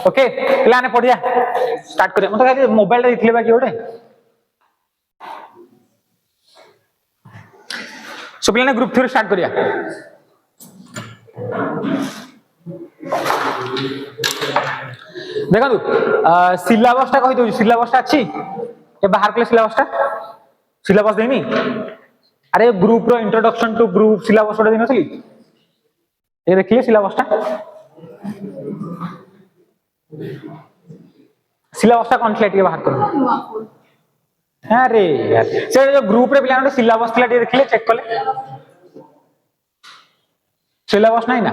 Okay plan पढ़िया start करिया मत खाली मोबाइल रे दिखले बाकी ओटे so plan group theory start करिया देखो सिलेबस टा कहि दउ सिलेबस टा अछि ए बाहर के सिलेबस देनी अरे ग्रुप रो इंट्रोडक्शन टू ग्रुप सिलेबस ओटे देनथली ये देखिए सिलेबस टा कौन थे बाहर करो अरे यार से जो ग्रुप रे पिला सिलेबस थिला देखिले चेक कले सिलेबस नहीं ना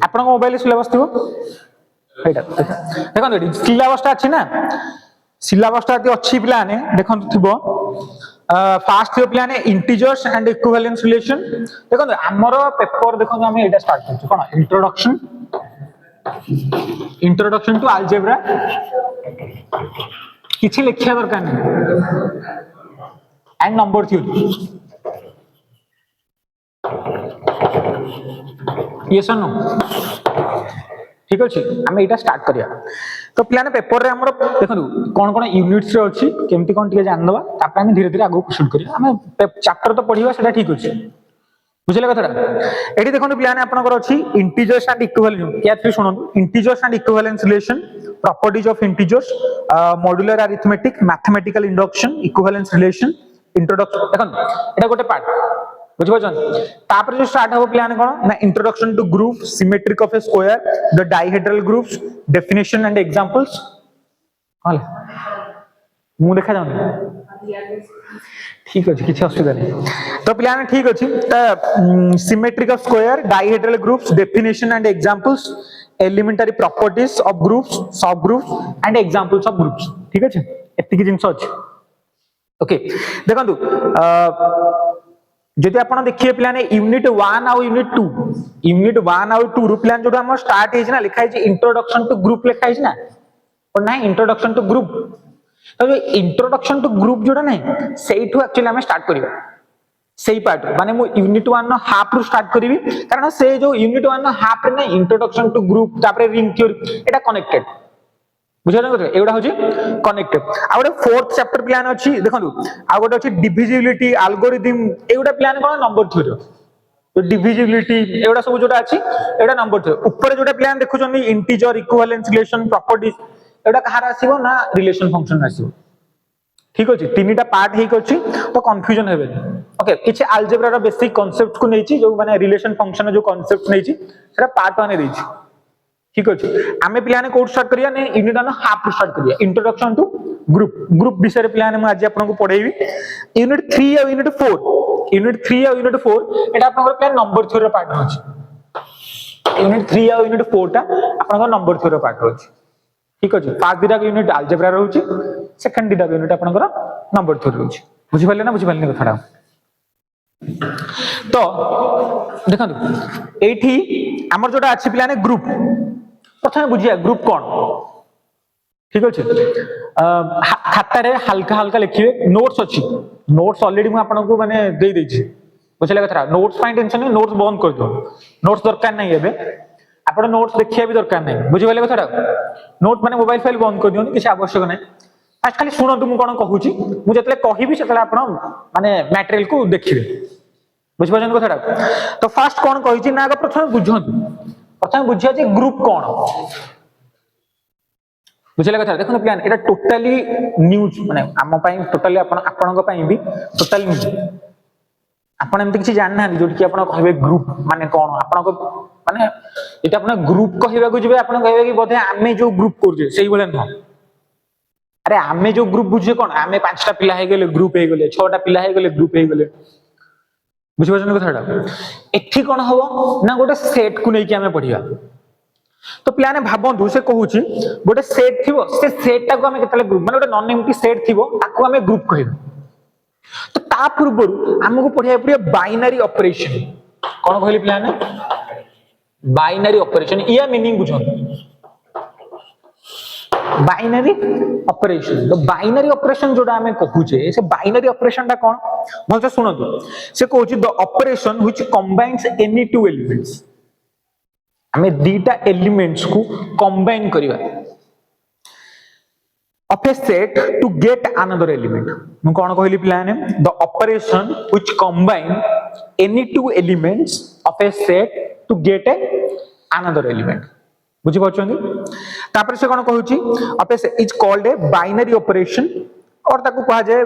आपन मोबाइल सिलेबस थिबो एटा देखो सिलेबस टा अछि ना सिलेबस टा अछि प्लान देखो थिबो फास्ट थियो plan integers and equivalence relation देखो हमर पेपर देखो हम एटा स्टार्ट करछु कोन इंट्रोडक्शन टू अलजेब्रा किछि लिखिया दरकार नहीं एंड नंबर थ्योरी यस और नो ठीक अछि हम एटा स्टार्ट करिया तो प्लान पेपर रे हमर देखनु कोन कोन यूनिट्स रे अछि केमति कोन टिके जान दबा तापर हम धीरे धीरे आगो प्रोसीड करिया हम चैप्टर तो पढिबा सेटा ठीक अछि बुझले कथाटा एठी देखनु प्लान आपनकर अछि इंटीजर्स एंड इक्विवेलेंस क्या थ्री सुननु integers and equivalence relation properties of integers modular arithmetic mathematical induction equivalence relation introduction देखनु एटा गोटे पार्ट बुझ बजन तापर जो स्टार्ट हो प्लान कोन ना introduction to group symmetric of a square the dihedral groups definition and examples हाल मु देखा जाउनी ठीक अछि किछ असुविधा नहीं तो प्लान ठीक अछि symmetric of square dihedral groups definition and examples elementary properties of groups subgroups and examples of groups ठीक अछि एति की जिंस अछि ओके देखंतु जदि आपण देखिए प्लान यूनिट 1 और यूनिट 1 और 2 रु प्लान जोडा हम स्टार्ट हेज ना लिखा है इंट्रोडक्शन टू ग्रुप लिखा है ना और ना इंट्रोडक्शन टू ग्रुप तो जो इंट्रोडक्शन टू ग्रुप जोडा नहीं सेइठो एक्चुअली हम स्टार्ट करिवा सेही पार्ट माने मु यूनिट 1 नो हाफ रु स्टार्ट करिवि कारण से जो यूनिट 1 नो हाफ रे ना इंट्रोडक्शन टू ग्रुप तापरे रिंग थ्योरी एटा कनेक्टेड बुझल न एउडा होची कनेक्टेड आ गोटे फोर्थ चैप्टर प्लान अछि देखंतु आ गोटे अछि डिविजिबिलिटी एल्गोरिथम एउडा प्लान कोन नंबर थ्योरी तो डिविजिबिलिटी एउडा सब जोटा अछि एउडा नंबर थ्योरी ऊपर जोटा प्लान देखु जनी इंटीजर इक्विवेलेंस रिलेशन प्रॉपर्टीज एउडा कहार आसीबो ना रिलेशन फंक्शन आसीबो ठीक अछि तीनटा पार्ट हेक अछि तो कंफ्यूजन हेबे ओके किछ अलजेब्रा रो बेसिक कांसेप्ट को नैछि जो माने रिलेशन फंक्शन जो कांसेप्ट नैछि सेटा पार्ट 1 दैछि ठीक अछि आमे प्लान कोड स्टार्ट करिया ने यूनिट 1 हाफ स्टार्ट करिया इंट्रोडक्शन टू ग्रुप विषय रे प्लान हम आज आपन को पढेबी यूनिट 3 और यूनिट 4 एटा आपन प्लान नंबर थ्योरी रो पार्ट अछि यूनिट 3 और यूनिट 4 टा आपन नंबर थ्योरी रो पार्ट अछि ठीक अछि फर्स्ट दिटा यूनिट अलजेब्रा रहउछि सेकंड दिटा यूनिट आपन नंबर थ्योरी रहउछि बुझि पाले ना बुझि पाले कथाडा तो देखंतु एठी हमर जोटा अछि प्लान ग्रुप प्रथम बुझिया ग्रुप कोन ठीक अछि खाता रे हल्का हल्का लिखिबे नोट्स अछि नोट्स ऑलरेडी मु आपन को माने दे दै छी बुझले कथा नोट्स फाइन टेंशन नहीं नोट्स बंद कर दो नोट्स दरकार नहीं एबे आपन नोट्स देखिया भी दरकार नहीं बुझि पाले कथा नोट माने मोबाइल फाइल बंद कर दियो किछ आवश्यक नहीं आज खाली सुनंतु मु कोन कहूची मु जतले कहिबी सेतले आपन माने मटेरियल को देखिबे बुझ पाछन कथा तो फर्स्ट कोन कहिची ना प्रथम बुझंतु प्रथम बुझिया जे ग्रुप कोन बुझले कथा देखो प्लान एटा टोटली न्यूज माने हम पई टोटली आपन को पई भी टोटल न्यूज आपन एमते किछि जान ना जोट कि आपन कहबे ग्रुप माने कोन आपन को माने एटा आपन ग्रुप कहबा को जिवे आपन कहबे कि बोधे आमे जो ग्रुप करजे सेही बोले न अरे आमे जो ग्रुप बुझे कोन आमे पांचटा पिला हे गेले ग्रुप हे गेले छटा पिला हे गेले ग्रुप हे गेले बुझ बजन कथाडा एठी कोन होबो ना गोटे सेट को नै कि आमे पढिया तो प्लान भाबंतु से कहूची गोटे सेट थिबो से सेट टा को आमे केतले ग्रुप माने गोटे नॉन एम्प्टी सेट थिबो ताको आमे ग्रुप कहबो तो ता पूर्वरु हमको पढिया पडिया बाइनरी ऑपरेशन कोन कहली प्लान बाइनरी ऑपरेशन या मीनिंग बुझन बाइनरी ऑपरेशन तो बाइनरी ऑपरेशन जोडा हमें कहूचे से बाइनरी ऑपरेशन टा कोन भलसे सुनतु से कहूची the operation which combines any two elements आमे दीटा एलिमेंट्स को कंबाइन करिवा of a set to get another element. मैं कौन कहली plan the operation which combine any two elements of a set to get another element. बुझी पाछंदी तापर से कोन कहूची of a set is called a binary operation और ताको कहा जाए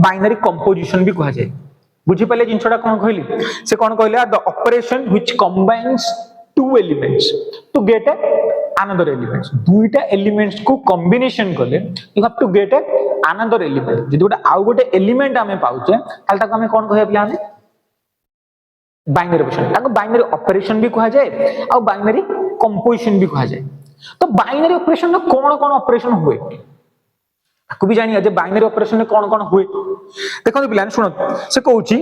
बाइनरी कंपोजिशन भी कहा जाए बुझी पले जिनछटा कोन कहली से कोन कहले the operation which combines two elements to get another elements दुईटा एलिमेंट्स को कॉम्बिनेशन करले you have to get another element जदि गोटे आउ गोटे एलिमेंट हमें पाउचे ताल ताको हमें कोन कहया प्ला हमें बाइनरी ऑपरेशन ताको बाइनरी ऑपरेशन भी कहा जाए और बाइनरी कंपोजिशन भी कहा जाए तो बाइनरी ऑपरेशन में कौन कौन ऑपरेशन हुए ताको भी जानिए जे बाइनरी ऑपरेशन में कौन कौन हुए देखो पिलान सुनो से कहूची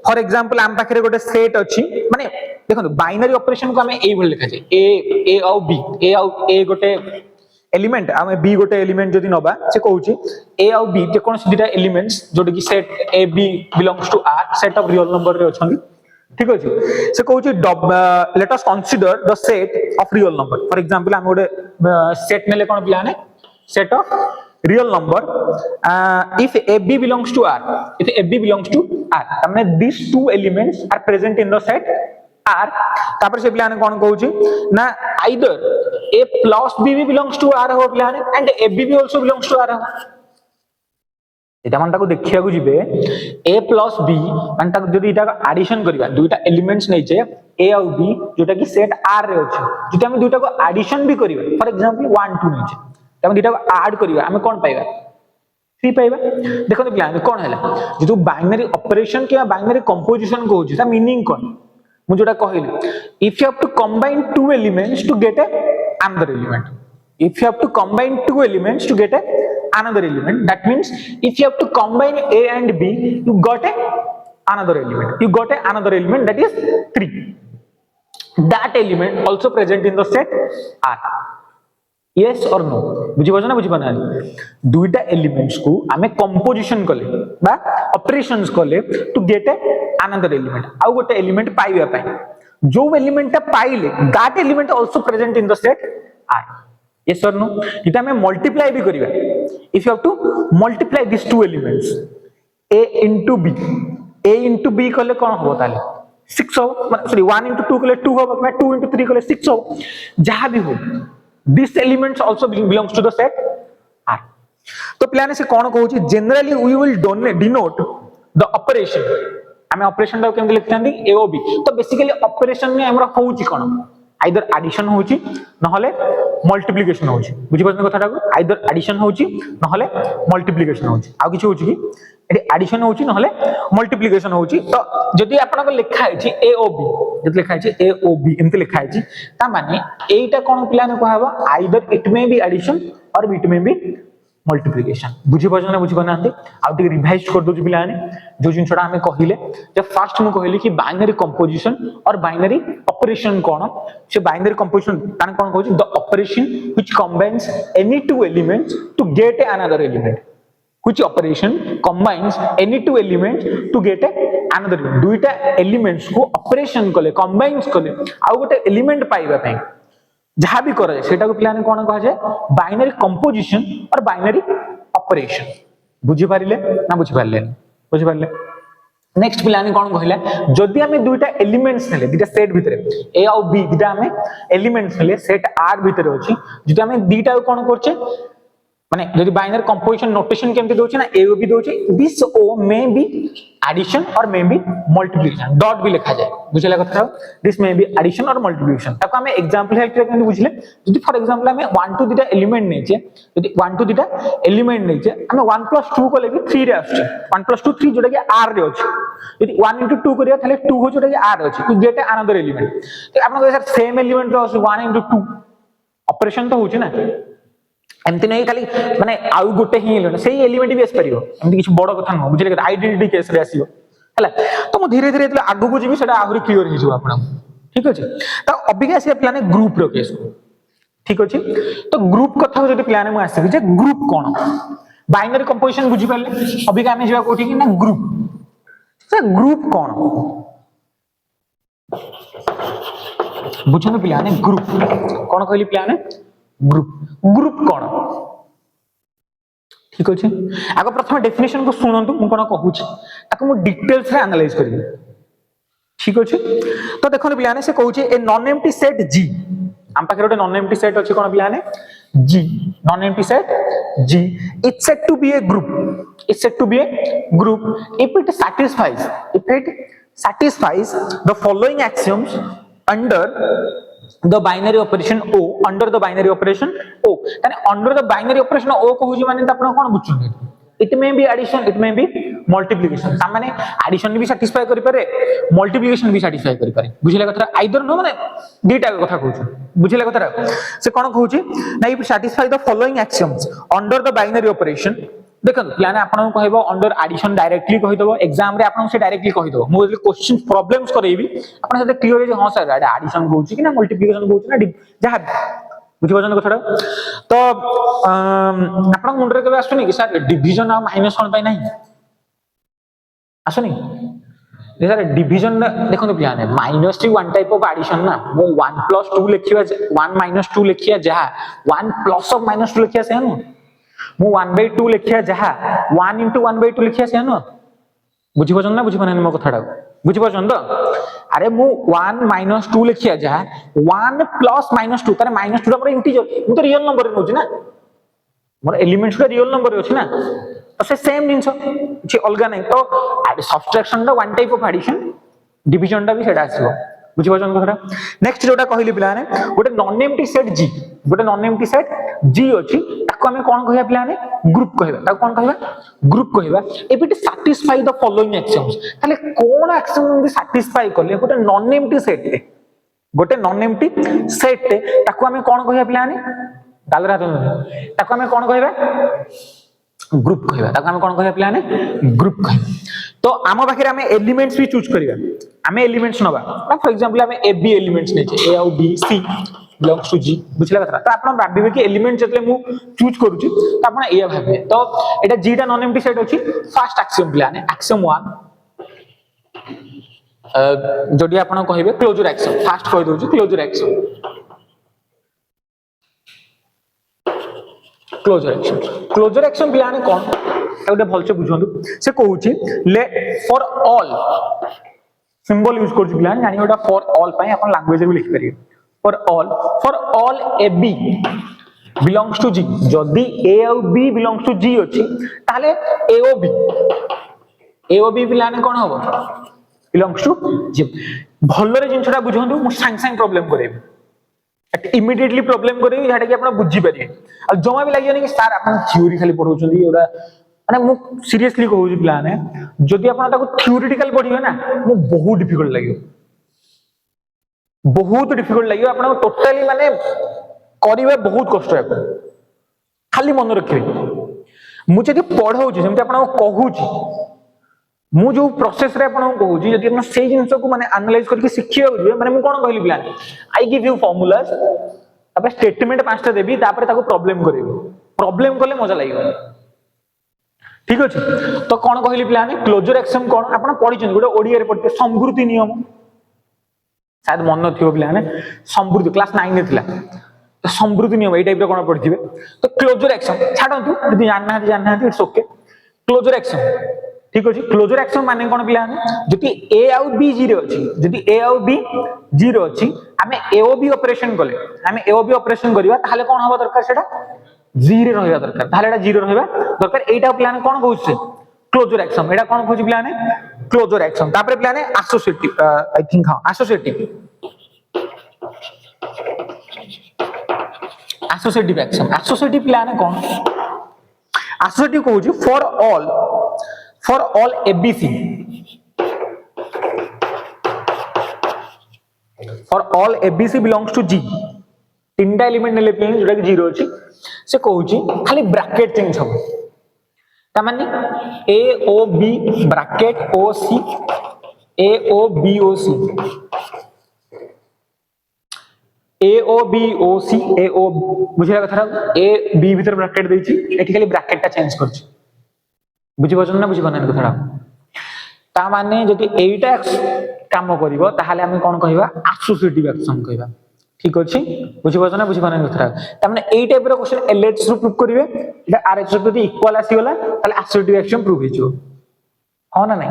फॉर एग्जांपल आम पाखरे गोटे सेट अछि माने देखो बाइनरी ऑपरेशन को हमें ए बोल लिखा जाए ए और बी ए गोटे एलिमेंट हमें बी गोटे एलिमेंट जदी नबा से कहूची ए और बी जे कोन दुटा एलिमेंट्स जोटे की set a b belongs to R set of real number रे अछन ठीक अछि से कहूची let us consider the set of real number for example हम गोटे सेट नेले कोन plan set of real number if AB belongs to R if AB belongs to R हमने these two elements are present in the set R तापर से plan कौन कहूची ना either A plus B भी belongs to R हो plan and AB भी also belongs to R हो एटा मन ताको देखिया को जिबे A plus B मन ताको जदी इटा एडिशन करबा दुईटा एलिमेंट्स नै छे A और B जोटा की सेट R रे अछि जदी हम दुईटा को एडिशन भी करबा फॉर एग्जांपल 1 2 नै छे तमे दुईटा को ऐड करिवा हमें कोन पाइबा 3 पाइबा देखो प्लान कोन हैला जो बाइनरी ऑपरेशन के बाइनरी कंपोजिशन को होची ता मीनिंग कोन मु जोटा कहली if you have to combine two elements to get another element if you have to combine two elements to get another element that means if you have to combine A and B you got another element that is 3 that element also present in the set R yes or no बुझी बजना ना बुझी बना दुईटा elements को हमें composition कले बा operations कले टू गेट अनदर एलिमेंट आउ गोटे एलिमेंट पाइबा पई जो एलिमेंट पाइले that element also present in the set आई yes or no इटा हमें मल्टीप्लाई भी करिवा if you have to multiply this two elements a into b कले कोन हो ताले 6 हो सॉरी 1 into 2 कले 2 हो 2 into 3 कले 6 हो जहां भी हो this elements also belongs to the set R तो प्लान से कौन कहूची generally we will denote the operation हमें ऑपरेशन दा केमते लिखथांदी A O B तो बेसिकली ऑपरेशन में हमरा होउची कोन आइदर एडिशन होउची नहले मल्टीप्लिकेशन होउची बुझी पछन कथाटा को आइदर एडिशन होउची नहले मल्टीप्लिकेशन होउची आ किछ होउची की एडी एडिशन होउची नहले मल्टीप्लिकेशन होउची तो जदी आपन को लिखा है A O B जदी लिखा है A O B एमते लिखा है ता माने एटा कोन प्लान को हबा either it may be addition or it may be multiplication बुझी पछन बुझी बनाते आ टिक रिवाइज कर दो प्लान जो जिनछडा हमें कहिले जे फर्स्ट मु कहिले कि binary composition or binary operation कोन से बाइनरी कंपोजिशन तान कोन कहू the operation which combines any two elements to get another element which operation combines any two elements to get another element दुईटा एलिमेंट्स को ऑपरेशन कले कंबाइन्स कले आ गोटे एलिमेंट पाइबा पई जहां भी करे सेटा को प्लान कोन कह जाय binary composition or binary operation बुझी पारिले ना बुझी पारिले नेक्स्ट प्लान कोन कहला जदी हमें दुईटा एलिमेंट्स नेले दुईटा सेट भितरे A और B दुईटा हमें एलिमेंट्स नेले सेट R भितरे अछि जदी हमें दुईटा कोन करछे माने जदी बाइनरी कंपोजिशन नोटेशन केमते दोचे ना A O B दोचे this O may be addition और मे बी मल्टीप्लिकेशन डॉट भी लिखा जाए बुझला कथा दिस मे बी एडिशन और मल्टीप्लिकेशन ताको हमें एग्जांपल हेल्प रे केमते बुझले जदी फॉर एग्जांपल हमें 1 2 दुटा एलिमेंट नेचे जदी 1 2 दुटा एलिमेंट नेचे हमें 1 + 2 को लेके 3 रे आछे 1 + 2 3 जोटा के R रे अछि जदी 1 * 2 करिया थाले 2 हो जोटा के R अछि टू गेट अनदर एलिमेंट तो आपन को सर सेम एलिमेंट रो 1 * 2 ऑपरेशन तो होची ना एमती नहीं खाली माने आउ गोटे ही लेना सही एलिमेंट भी आस परियो एमती किछ बड़ कथा न बुझले आइडेंटिटी केस रे आसीबो हला तो मु धीरे धीरे आगु को जीवी सेटा आहुरी क्लियर हो जिवो आपन ठीक अछि तो अबिका से प्लान ग्रुप रो केस ठीक अछि तो ग्रुप कथा जदी प्लान में आसी जे ग्रुप कोन बाइनरी कंपोजिशन बुझी परले अबिका हमें जीवा कोठी कि ना ग्रुप से ग्रुप कोन बुझनु पिलाने ग्रुप कौन कहली पिलाने ग्रुप ग्रुप कौन ठीक अच्छे आग प्रथम डेफिनेशन को शुणु मु कौन कहूँ डिटेल्स रे एनालाइज करी ठीक अच्छे तो देखो पिलाने से कहूँ a non empty set G आम पाखे गोटे नॉन एम्प्टी सेट अच्छी कौन पिलाने G non empty set G it's said to be a group it's said to be a group if it satisfies the following axioms under the binary operation O under the binary operation O यानी under the binary operation O कहूँ माने तो आपण कौन बुझुन it may be addition it may be multiplication ता माने addition भी satisfy करि पारे multiplication भी satisfy करि पारे बुझिला कथा आइदर नो माने दीटा कथा कहू बुझिला कथा से कोन कहूची ना if satisfy the following axioms under the binary operation देखो प्लान आपन कहबो अंडर एडिशन डायरेक्टली कहि दबो एग्जाम रे आपन से डायरेक्टली कहि दबो मो क्वेश्चन प्रॉब्लम्स करेबी आपन से क्लियर है हां सर एडिशन कहूची कि ना मल्टीप्लिकेशन कहूची ना जहा बुझि बजन कथाडा तो आपन मुंड रे केबे आसुनी कि सर डिवीजन आ माइनस कोन पाई नाही आसुनी सर डिवीजन देखो तो प्लान है माइनस टी वन टाइप ऑफ एडिशन ना मो 1 + 2 लिखिबा 1 - 2 लिखिया जहा 1 + ऑफ -2 लिखिया से नो मु 1/2 लिखिया जहा 1 * 1/2 लिखिया से न बुझि बजन ना बुझि बने मो कथाडा बुझि बजन तो अरे मु 1 - 2 लिखिया जहा 1 + -2 तारे -2 हमर इंटीजर मु तो रियल नंबर रे नोची ना मोर एलिमेंट्स का रियल नंबर रे अछि ना तो से सेम जिंस जे अलगा नै तो सब्ट्रैक्शन दा one type of addition division दा भी सेटा आसीबो बुझि बजन कथाडा नेक्स्ट जोटा कहली पिलाने गोटे नॉन एम्प्टी सेट जी गोटे नॉन एम्प्टी सेट जी अछि ताको हमें कोन कहया पिलाने ग्रुप कहबा ताको कोन कहबा ग्रुप कहबा if it satisfy the following axioms ताले कोन एक्सियम भी सैटिस्फाई करले गोटे नॉन एम्प्टी सेट रे गोटे नॉन एम्प्टी सेट रे ताको हमें कोन कहया पिलाने डालरा ताको हमें कोन कहबा ग्रुप कहबा ताको हमें कोन कहया पिलाने ग्रुप कहबा तो आम पाखे हमें एलिमेंट्स भी चूज करिया हमें एलिमेंट्स नबा फॉर एग्जांपल हमें ए बी एलिमेंट्स नै ए और बी सी बिलोंग्स टू जी बुझला कथा तो आपण भाबिबे कि एलिमेंट जतले मु चूज करूची तो आपण ए भाबिबे तो एटा जी टा नॉन एम्प्टी सेट अछि फर्स्ट एक्सियम प्लान एक्सियम 1 जोडी आपण कहिबे क्लोजर एक्सियम फर्स्ट कहि दोची क्लोजर एक्सियम प्लान कोन एटा भलसे बुझंदु से कहूची let for all symbol use करछु प्लान जानि ओटा फॉर ऑल पय आपण लैंग्वेज रे लिख परिए for all a b belongs to g जदी a और b belongs to g अछि ताले a o b प्लान कोन होबो belongs to g भल्लो रे जिंसटा बुझंदु मु सांग प्रॉब्लम करेबी इमीडिएटली प्रॉब्लम करेबी जाटा कि आपण बुझी परिए आ जमा भी लागियो नि कि सर आपण थ्योरी खाली पढौछंदी एडा माने मु सीरियसली कहू प्लान है जदी आपण ताको थ्योरेटिकल पढिबे ना मु बहुत डिफिकल्ट लागियो आपन टोटली माने करिवे बहुत कष्ट है खाली मन रखिबे मु जदी पढौची जेमते आपन कहूची मु जो प्रोसेस रे आपन कहूची जदी आपन सेही जिंस को माने एनालाइज करके सिखियो माने मु कोन कहली plan I give you formulas तापर स्टेटमेंट पांचटा देबी तापर ताको प्रॉब्लम करेबी प्रॉब्लम करले मजा लागिबो ठीक अछि तो कोन कहली प्लान क्लोजर एक्सियम कोन आपन पढिछन गोटे ओडिया रे पढते समृद्धि नियम शायद मन थियो प्लान समृद्धि क्लास 9 रे थिला तो समृद्धि नियम ए टाइप रे कोन पढिथिबे तो क्लोजर एक्सियम छाडंतु यदि जानना इट्स ओके क्लोजर एक्सियम ठीक अछि क्लोजर एक्सियम माने कोन प्लान जति a और b जीरो अछि जति a और b जीरो अछि हमें AOB ऑपरेशन कले हमें AOB ऑपरेशन करिवा ताले कोन होबा दरकार सेटा जीरो रहबा दरकार ताले एटा जीरो रहबा दरकार एटा प्लान कोन कहउछ से क्लोजर एक्सियम एटा कोन कहउछ प्लान क्लोजर एक्सियम तापर प्लान एसोसिएटिव आई थिंक हां एसोसिएटिव एक्सियम एसोसिएटिव प्लान कोन एसोसिएटिव कहउछ for all ABC for all ABC belongs to G तीनटा एलिमेंट नेले प्लेन जोटा कि जीरो अछि से कहउची खाली ब्रैकेट चेंज हो त माने AOB bracket OC AOBOC AOBOC AO बुझिला कथा A B भीतर ब्रैकेट देछि एठी खाली ब्रैकेट ता चेंज करछि बुझि बजन ना बुझि बना कथा ता माने जति एटा काम करिवो ताहाले हम कोन कहबा एसोसिएटिव एक्शन कहबा ठीक अछि बुझि परछ ना बुझि पाना कथा त माने एई टाइप रो क्वेश्चन एलएचएस रो प्रूफ करिवे एटा आरएचएस जदी इक्वल आसी गला ताले एसोसिएटिव एक्शन प्रूफ हिजो हो ना नहीं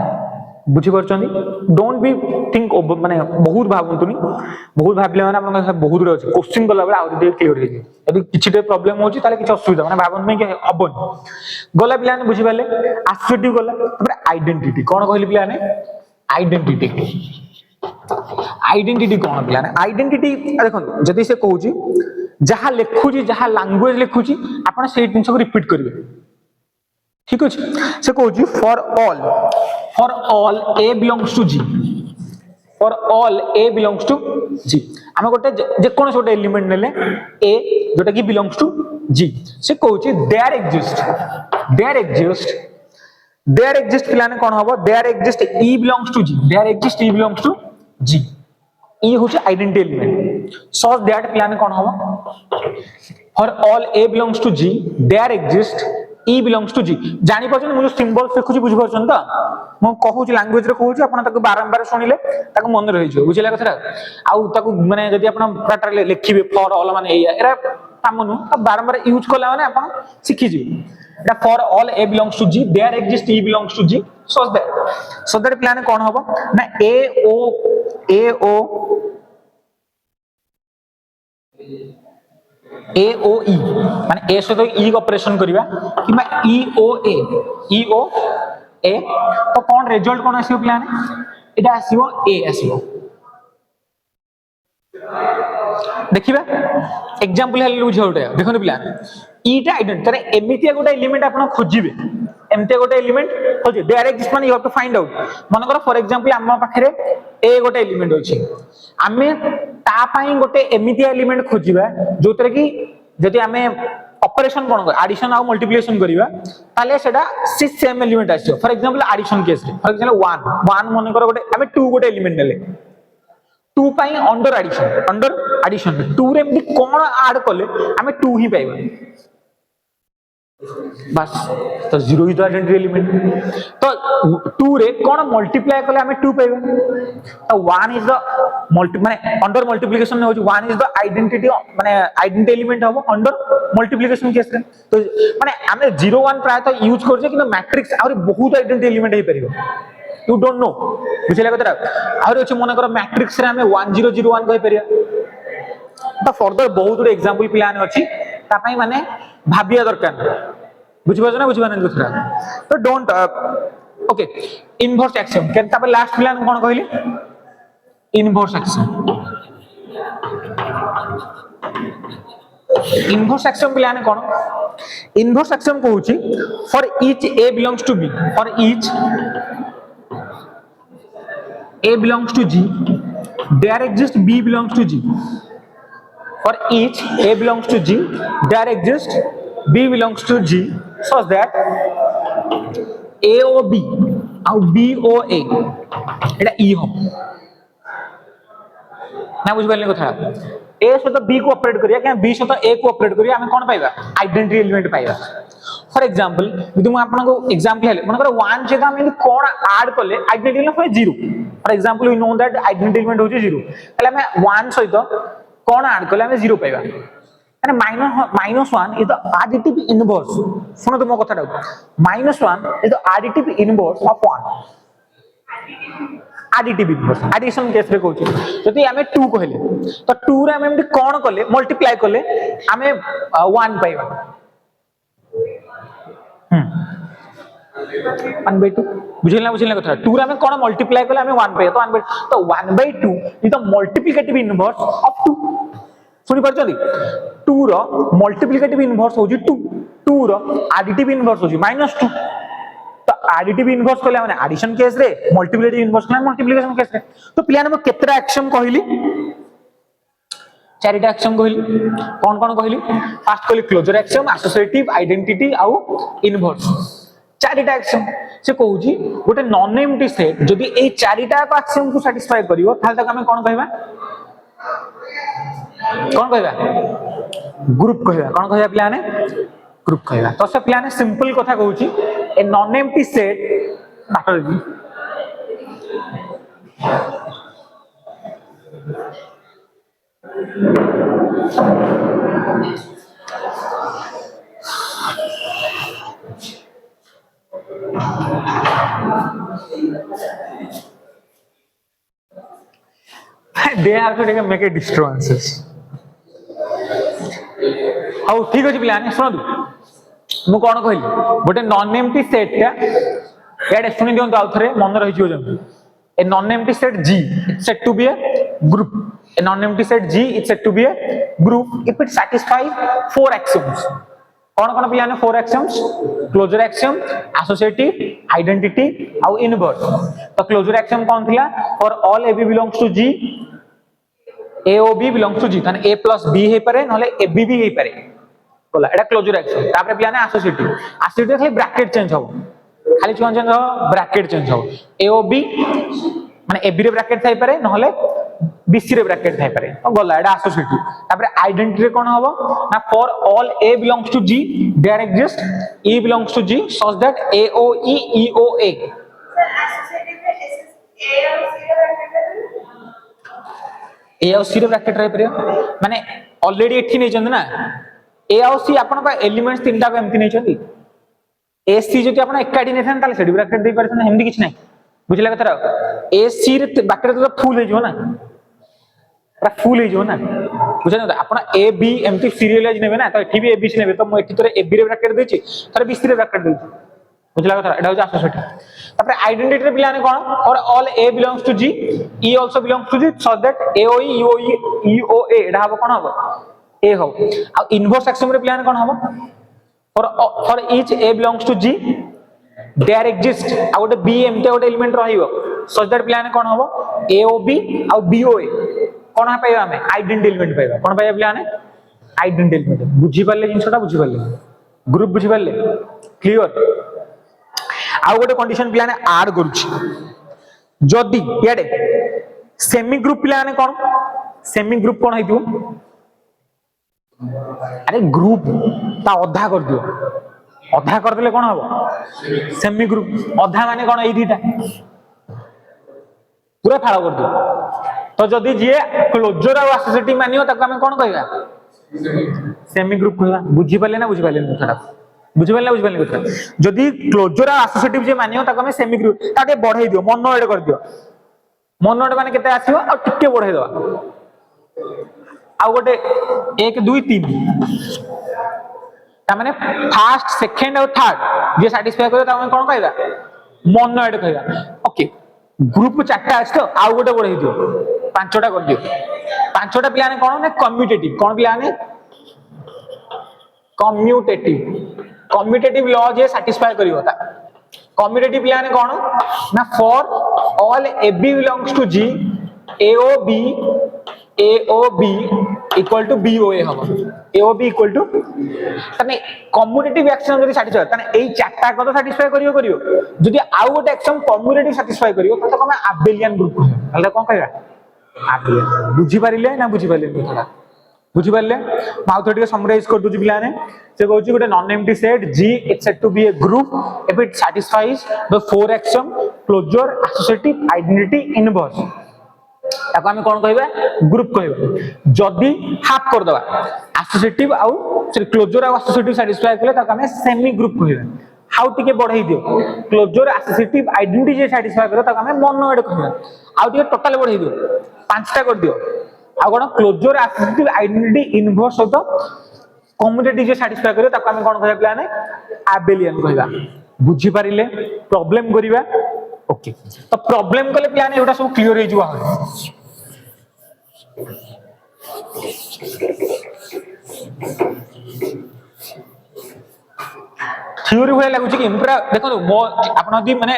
बुझि परछनी डोंट बी थिंक माने बहुत भाबंतुनी बहुत भाबले माने आपन बहुत रे अछि क्वेश्चन गला बेला आउरी दे क्लियर हिजो यदि किछि टाइप प्रॉब्लम होछि ताले किछि असुविधा माने भाबन में कि हबन गला पिला ने बुझि पाले एसोसिएटिव गला तबरे आइडेंटिटी कोन कहली पिला ने आइडेंटिटी आइडेंटिटी कौन पिला आइडेंटिटी देखो जदि से कहूँ जहाँ लिखुची जहाँ लैंग्वेज लिखुची आपन से जिन को रिपीट करेंगे ठीक अच्छे से कहूँ for all a belongs to G for all a belongs to G आम गोटे जेकोन गोटे एलिमेंट नेले ए जोटा कि बिलोंग्स टू जी से कहूँ देयर एग्जिस्ट पिलाने कौन हम there exist e belongs to G there exist e belongs to G e होचे आइडेंटिटी एलिमेंट सो दैट पिलाने कौन हम for all a belongs to G there exist e belongs to G जानि परछन मु जो सिंबल्स देखुची बुझि परछन त मु कहूची लैंग्वेज रे कहूची आपण ताको बारंबार सुनिले ताको मन रहि जो बुझिला कथा आउ ताको माने जदि आपण पाटर लिखिबे फॉर ऑल माने एरा कामनु बारंबार यूज कला माने आपण सिखि जी एटा for all a belongs to G there exist e belongs to G so that plan कोन हबो ना ए ओ ई माने ए सहित ई ऑपरेशन करिवा किबा ई ओ ए तो कोन रिजल्ट कोन आसीबो प्लान एटा आसीबो ए आसीबो देखिबा एग्जांपल हेले बुझौटे देखो प्लान ईटा आइडेंटिटी तरे एमितिया गोटे एलिमेंट आपण खोजिबे एमितिया गोटे एलिमेंट खोजि देयर एग्जिस्ट माने you have to find out मन कर फॉर एग्जांपल हम पाखरे ए गोटे एलिमेंट अछि आमे ता पई गोटे एमितिया एलिमेंट खोजिबा जोतरे कि जदि आमे ऑपरेशन कोन कर एडिशन आ मल्टीप्लिकेशन करिवा ताले सेडा सिक्स सेम एलिमेंट आछो फॉर एग्जांपल एडिशन केस रे फॉर एग्जांपल 1 मन कर गोटे आमे 2 गोटे एलिमेंट नेले 2 पाई अंडर एडिशन 2 रे एमदी कोन ऐड कले आमे 2 ही पाइबा बस तो 0 ही तो आइडेंटिटी एलिमेंट तो 2 रे कोन मल्टीप्लाई कले आमे 2 पाइबा तो 1 इज द माने अंडर मल्टीप्लिकेशन ने हो 1 इज द आइडेंटिटी माने आइडेंटिटी एलिमेंट हो अंडर मल्टीप्लिकेशन केस रे तो माने आमे 0 1 प्राय तो यूज करजे कि मैट्रिक्स और बहुत आइडेंटिटी एलिमेंट हे परिबो यू डोंट नो बुझिला कतरा और अछि मन कर मैट्रिक्स रे हमें 1001 कहि परिया तो फर्दर बहुत गुड एग्जांपल प्लान अछि ता पई माने भाबिया दरकार बुझि परछ ना बुझि पाने कतरा तो डोंट ओके इनवर्स एक्सियम के ता लास्ट प्लान कोन कहली इनवर्स एक्सियम प्लान कोन इनवर्स एक्सियम कहूची for each a belongs to B for each A belongs to G, there exists B belongs to G. For each A belongs to G, there exists B belongs to G, such that A O B और B O A Etah E हो ना बुझ पाइले कथा A सहित B को operate करिया क्या B सहित A को ऑपरेट करिया हमें कोन पाइबा आइडेंटिटी एलिमेंट पाइबा फॉर एग्जांपल यदि हम आपन को एग्जांपल हेले मन कर 1 जगह हम कोन ऐड करले आइडेंटिटी एलिमेंट होय 0 for example we know that identity element होय 0 तले हमें 1 सहित कोन ऐड करले हमें 0 पाइबा माने -1 इज द एडिटिव इनवर्स सुनो तो मो कथा -1 is the additive inverse of 1 additive inverse addition case रे कहूची जति हमें 2 कहले तो 2 रे हमें कोन करले मल्टीप्लाई करले हमें 1 पाइबा 1/2 बुझिला कथा 2 रे हमें कोन मल्टीप्लाई करले हमें 1 पाइबा तो 1/2 is the multiplicative inverse of 2 सुनि परछली 2 रो मल्टीप्लिकेटिव इनवर्स होजी 2 रो एडिटिव इनवर्स होजी -2 तो एडिटिव इनवर्स कहले माने एडिशन केस रे मल्टीप्लिकेटिव इनवर्स कहले मल्टीप्लिकेशन केस रे तो पिलाने में केतरा एक्शन कहली चारिटा एक्शन कहली कोन कोन कहली फर्स्ट कहली क्लोजर एक्शन एसोसिएटिव आइडेंटिटी आउ इनवर्स चारिटा एक्शन से कहूची गोटे नॉन एम्प्टी सेट जदी ए चारिटा को एक्शन को सैटिस्फाई करिवो ताले तक हमें कोन कहबा ग्रुप कहबा कोन कहबा प्लान ग्रुप कहबा तो से प्लान सिंपल कथा कहूची a non empty set they have to make a disturbances. हाउ ठीक अछि प्लान सुनदु मु कोन कहली गोटे नॉन एम्प्टी सेट टा एड सुनि दियंतु आउ थरे मन रहि जियो जम a non empty set G it's said to be a group. A non empty set G is said to be a group if it satisfies four axioms. कौन पिलाने four axioms closure axiom associative identity और inverse तो closure axiom कौन थिला for all a b belongs to G a O b belongs to G ताने a plus B हे पारे नहले A B भी हे पारे बोला एटा क्लोजर एक्सियम तापर पिलाने एसोसिएटिव एसोसिएटिव खाली ब्रैकेट चेंज हो खाली कोन चेंज हो ब्रैकेट चेंज हो ए ओ बी माने ए बी रे ब्रैकेट थाई पारे नहले बीसी रे ब्रैकेट थाई पारे तो गला एटा एसोसिएटिव तापर आइडेंटिटी कोन हबो ना for all a belongs to G there exist e belongs to G such that a O e O a a और सी रे ब्रैकेट रही परियो माने ऑलरेडी एठी नै चंद ना ए और सी आपन का एलिमेंट्स तीनटा को एमती नै चंदी ए सी जति आपन एकाडी नै थान ताले सेडी ब्रैकेट दे परछन हेमदी किछ नै बुझला कतरा ए सी रे ब्रैकेट तो फुल हे जो ना पूरा फुल हे जो ना बुझना तो आपन ए बी एमती सीरियलाइज नेबे ना तो एठी भी ए बी सी नेबे तो म एठी तोरे ए बी रे ब्रैकेट देछि तोरे बी सी रे ब्रैकेट देछि बुझला कतरा एटा हो एसोसिएटिव तापर आइडेंटिटी रे पिलाने कोन और all a belongs to G e also belongs to G so that a O e O a एटा हबो कोन हबो ए हो आ इनवर्स एक्सियम रे पिलाने कोन हबो for each a belongs to G there exist आ गोटे बी एमते गोटे एलिमेंट रहिबो सो दैट पिलाने कोन हबो ए ओ बी आ बी ओ ए कोन पाइबा हमें आइडेंटिटी एलिमेंट पाइबा कोन पाइबा पिलाने आइडेंटिटी एलिमेंट बुझी पाले जिंसटा बुझी पाले ग्रुप बुझी पाले क्लियर आ गोटे कंडीशन पिलाने ऐड करूची जदी याडे सेमी ग्रुप पिलाने कोन सेमी ग्रुप कोन हेतिबो अरे ग्रुप ता अधा कर दियो अधा कर देले कोन हबो सेमी ग्रुप अधा माने कोन ए दीटा पूरा फाळ कर दियो तो जदी जे क्लोजर और एसोसिएटिव मानियो ताको हमें कोन कहबा सेमी ग्रुप कहबा बुझी पाले ना बुझी पाले कथा बुझी पाले कथा जदी क्लोजर और एसोसिएटिव जे मानियो ताको हमें सेमी ग्रुप ताके बढ़ाई दियो मन एड कर दियो मन एड माने केते आसीबो आ टिके बढ़ाई दवा आ गोटे 1 2 3 ता माने फर्स्ट सेकंड और थर्ड जे सैटिस्फाई करियो ता हमें कोन कहबा मन एड कहबा ओके ग्रुप चारटा अछि तो आ गोटे बढ़ाई दियो पांचटा कर दियो पांचटा पिलाने कोन ने कम्यूटेटिव कोन पिलाने कम्यूटेटिव लॉ जे सैटिस्फाई करियो ता कम्यूटेटिव पिलाने कोन ना for all a b belongs to G a O b equal to b o a हम a O b equal to तने कम्यूटेटिव एक्शन जदी सैटिस्फाई तने एई चारटा को तो सैटिस्फाई करियो जदी आउ गोटे एक्शन कम्यूटेटिव सैटिस्फाई करियो तो हम आबेलियन ग्रुप कहला कोन कहबा आबेलियन बुझी पारिले ना बुझी पारिले कथा बुझी पारिले माउ थोड़ी समराइज कर दोजी पिलाने से कहउची गोटे non empty set G it's said to be a group if it satisfies the four action closure associative identity inverse ताको हमें कोन कहबा ग्रुप कहबा जदी हाफ कर दवा एसोसिएटिव आउ क्लोजर आउ एसोसिएटिव सैटिस्फाई करले ताको हमें सेमी ग्रुप कहबा हाउ टिके बढ़ाई दियो क्लोजर एसोसिएटिव आइडेंटिटी जे सैटिस्फाई करे ताको हमें मोनो एड कहबा आउ टिके टोटल बढ़ाई दियो पांचटा कर दियो आ कोन क्लोजर एसोसिएटिव आइडेंटिटी इनवर्स होतो कम्यूटेटिव जे सैटिस्फाई करे ताको हमें कोन कहबा प्लाने आबेलियन कहबा बुझी पारिले प्रॉब्लम करिबा ओके तो प्रॉब्लम कले प्लान एटा सब क्लियर हे जुवा थ्योरी होय लागु कि पूरा देखो मो आपन दी माने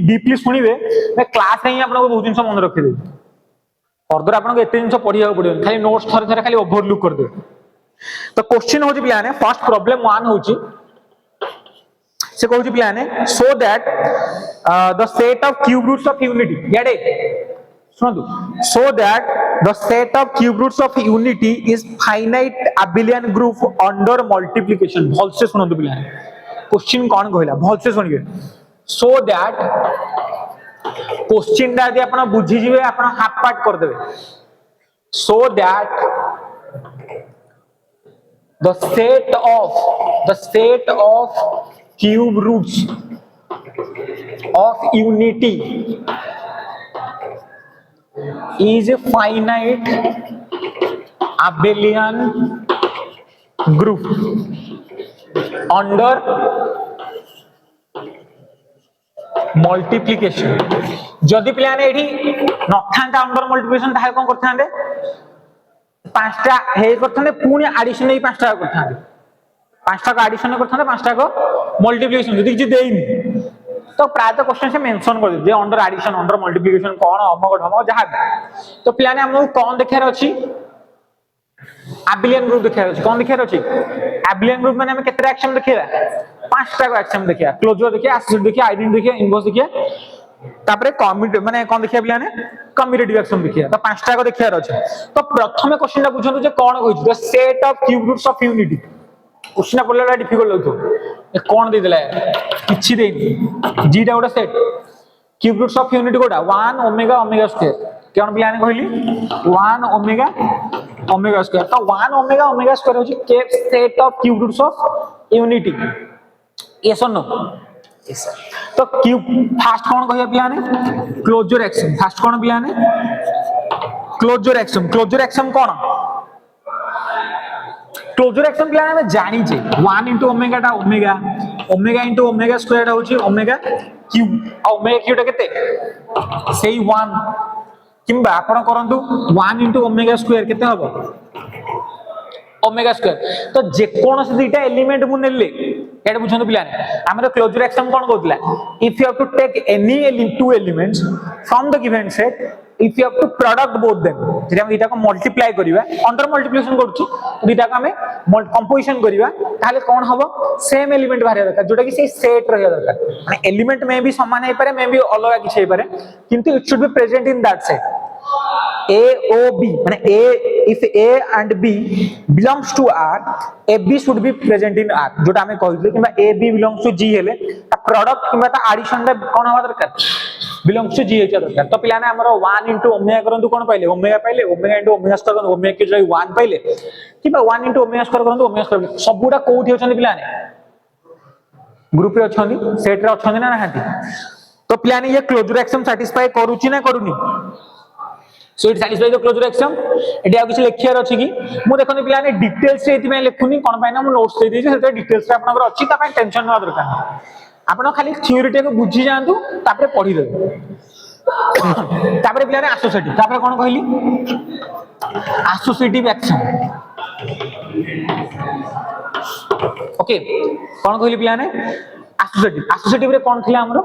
डीपली सुनिबे मैं क्लास रे ही आपन को बहुत दिन मन रखे दे फर्दर आपन को एते दिन पढिया पड़ियो खाली नोट्स थरे थरे खाली ओवरलुक कर दे तो क्वेश्चन हो जी प्लान फर्स्ट प्रॉब्लम 1 हो जी से कहू जी प्लान so that the set of cube roots of unity याडे सुनो so that the set of cube roots of unity is finite abelian group under multiplication भल से सुनो प्लान क्वेश्चन कौन कहला भल से सुनिए सो दैट क्वेश्चन दा यदि आपण बुझी जिवे आपण हाफ पार्ट कर देबे so that the set of cube roots of unity is a finite abelian group under multiplication. जदि पिलाने एठी नथांता अंडर मल्टिप्लिकेशन ताहे कोन करथांदे पांचटा हे करथांदे पुणी एडिशन नै पांचटा करथांदे पांचटा को एडिशन करथांदे पांचटा को मल्टिप्लिकेशन जदि किछि देइनी तो प्रायतः क्वेश्चन से मेंशन कर दे अंडर एडिशन अंडर मल्टिप्लिकेशन कोन अमक ढमक जहा तो पिलाने हमहु कोन देखार अछि एबिलियन ग्रुप देखार अछि कोन देखार अछि एबिलियन ग्रुप माने हम केते एक्शन देखिया पांचटा को एक्शन देखिया क्लोजर देखिया एसिड देखिया आइडेंटिटी देखिया इनवर्स देखिया तापरे कम्यूटेटिव माने कोन देखिया पिलाने कम्यूटेटिव एक्शन देखिया तो पांचटा को देखियार अछि तो प्रथमे क्वेश्चन ता बुझंतु जे कोन होइछ the set of cube roots of unity question पड़ला डिफिकल्ट होतो ए कोन दे देला किछि देनी जीटा गोटा set cube roots of unity गोटा 1 ओमेगा ओमेगा स्क्वायर कोन पिलाने कहली 1 ओमेगा ओमेगा स्क्वायर तो 1 ओमेगा ओमेगा स्क्वायर होची के set of cube roots of unity yes और नो यस सर तो क्यूब फर्स्ट कोन कहया पिलाने क्लोजर एक्शन फर्स्ट कोन पिलाने क्लोजर एक्शन कोन क्लोजर एक्शन पिलाने हम जानि जे 1 into ओमेगा टा omega omega into omega square टा होची ओमेगा क्यूब ओमेगा क्यूब टा केते सेही 1 किंबा आपण करंतु 1 into ओमेगा स्क्वायर केते हबो ओमेगा स्क्वायर तो जे कोन से दुईटा एलिमेंट मु नेले एटा बुझंतु पिलाने हमर क्लोजर एक्शन कोन कहतला if you have to take any two elements from the given set if you have to product both them जे हम दुईटा को मल्टीप्लाई करिवा अंडर मल्टीप्लिकेशन करछु दुईटा को हमें कंपोजिशन करिवा ताले कोन हबो सेम एलिमेंट बाहर दरकार जोटा कि से सेट रहया दरकार माने एलिमेंट में भी समान हे पारे में भी अलग किछ हे पारे किंतु it should be present in that set A O B माने A if A and B belongs to R AB should be present in R जोटा हमें कहले किबा AB belongs to G हेले ता प्रोडक्ट किबा ता एडिशन रे कोन हवा दरकार belongs to G हेचा दरकार तो पिलाने हमरो 1 into ओमेगा करंतु कोन पाइले ओमेगा into ओमेगा स्क्वायर करंतु ओमेगा के जई 1 पाइले किबा 1 into ओमेगा स्क्वायर करंतु ओमेगा स्क्वायर सबुडा कोठी होछन पिलाने ग्रुप रे अछनी सेट रे अछनी ना नाहंती तो पिलाने ये क्लोजर एक्शन सैटिस्फाई करूची ना करूनी so it satisfy the closure action एडी आ किछ लेखियार अछि कि मु देखनि पिलाने डिटेल्स रे एति में लेखुनी कोन पाइना मु नोट्स दे देछि सेते डिटेल्स रे आपनकर अछि ता पय टेंशन न दरकार आपण खाली थ्योरी टे को बुझी जांतु तापरे पढी देबे तापरे पिलाने एसोसिएटिव तापरे कोन कहली एसोसिएटिव एक्शन ओके कोन कहली पिलाने एसोसिएटिव रे कोन थिला हमरो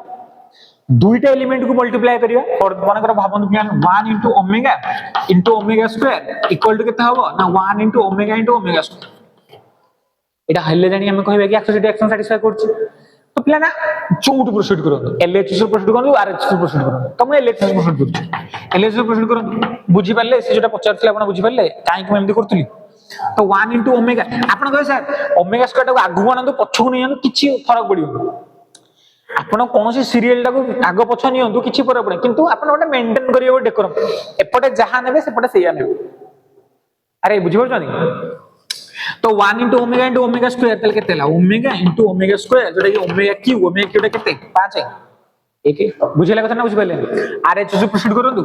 दुईटा एलिमेंट को मल्टीप्लाई करिया और मानकर भाबन पियान 1 into omega square equal to केते हबो ना 1 into ओमेगा स्क्वायर एटा हल्ले जानी हम कहबे कि एसोसिएटिव एक्शन सैटिस्फाई करछि तो पिलाना चौट प्रोसीड करो एलएचएस प्रोसीड करो आरएचएस प्रोसीड करो तो मैं एलएचएस प्रोसीड करछि एलएचएस प्रोसीड करो बुझी पाले से जोटा पचारथिले आपण बुझी पाले काई को एमदी करथली तो 1 into ओमेगा आपण कहे सर ओमेगा स्क्वायर टा आगु बनंदु पछकु नियन किछि फरक पडियो आपण कोनोसी सीरियल टा को आगो पछ नियंतु किछि पर पड़े किंतु आपण ओटा मेंटेन करियो डेकोरम एपटे जहां नेबे सेपटे सेया नेबे अरे बुझि परछनी तो 1 into ओमेगा स्क्वायर तल केते ला ओमेगा into ओमेगा स्क्वायर जोटा कि ओमेगा क्यू टा केते 5 है एक बुझिला कथा ना बुझि पाले आरएचएस प्रोसीड करंतु